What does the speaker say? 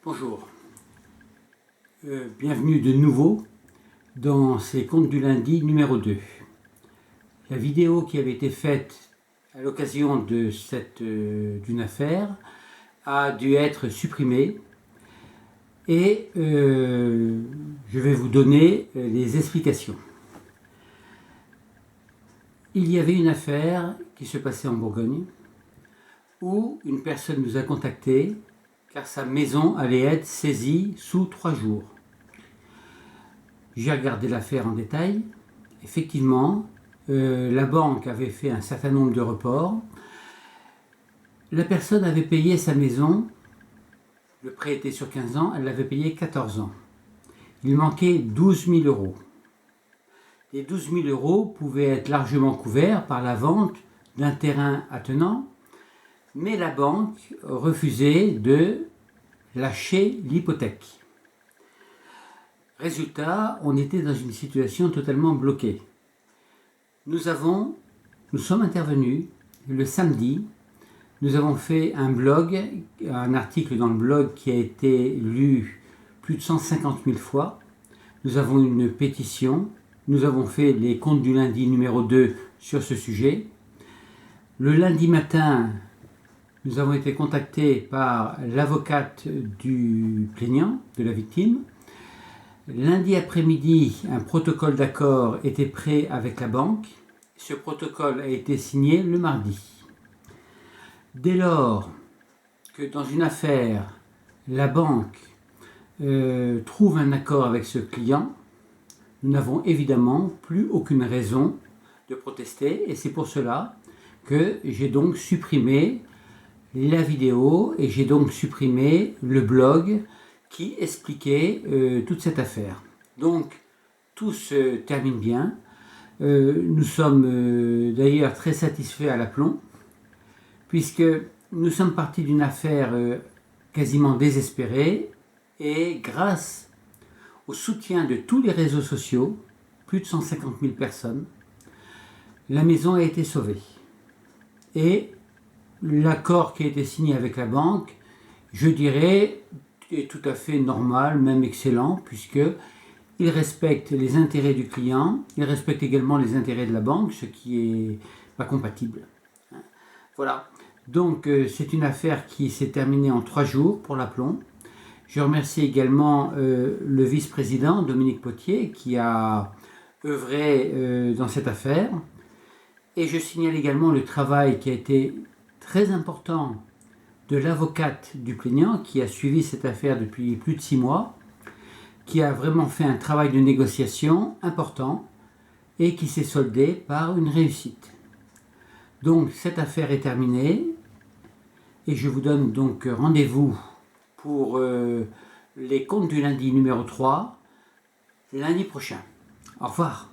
Bonjour, bienvenue de nouveau dans ces contes du lundi numéro 2. La vidéo qui avait été faite à l'occasion de d'une affaire a dû être supprimée et je vais vous donner les explications. Il y avait une affaire qui se passait en Bourgogne où une personne nous a contactés car sa maison allait être saisie sous 3 jours. J'ai regardé l'affaire en détail. Effectivement, la banque avait fait un certain nombre de reports. La personne avait payé sa maison, le prêt était sur 15 ans, elle l'avait payé 14 ans. Il manquait 12 000 euros. Les 12 000 euros pouvaient être largement couverts par la vente d'un terrain attenant, mais la banque refusait de lâcher l'hypothèque. Résultat, on était dans une situation totalement bloquée. Nous sommes intervenus le samedi. Nous avons fait un article dans le blog qui a été lu plus de 150 000 fois. Nous avons une pétition. Nous avons fait les comptes du lundi numéro 2 sur ce sujet. Le lundi matin, nous avons été contactés par l'avocate du plaignant, de la victime. Lundi après-midi, un protocole d'accord était prêt avec la banque. Ce protocole a été signé le mardi. Dès lors que dans une affaire, la banque trouve un accord avec ce client, nous n'avons évidemment plus aucune raison de protester et c'est pour cela que j'ai donc supprimé la vidéo et j'ai donc supprimé le blog qui expliquait toute cette affaire. Donc tout se termine bien. Nous sommes d'ailleurs très satisfaits à l'aplomb puisque nous sommes partis d'une affaire quasiment désespérée et grâce au soutien de tous les réseaux sociaux, plus de 150 000 personnes, la maison a été sauvée. Et l'accord qui a été signé avec la banque, je dirais, est tout à fait normal, même excellent, puisqu'il respecte les intérêts du client, il respecte également les intérêts de la banque, ce qui n'est pas compatible. Voilà, donc c'est une affaire qui s'est terminée en 3 jours pour l'aplomb. Je remercie également le vice-président Dominique Potier qui a œuvré dans cette affaire. Et je signale également le travail qui a été très important de l'avocate du plaignant qui a suivi cette affaire depuis plus de 6 mois, qui a vraiment fait un travail de négociation important et qui s'est soldé par une réussite. Donc cette affaire est terminée et je vous donne donc rendez-vous pour les comptes du lundi numéro 3 lundi prochain. Au revoir.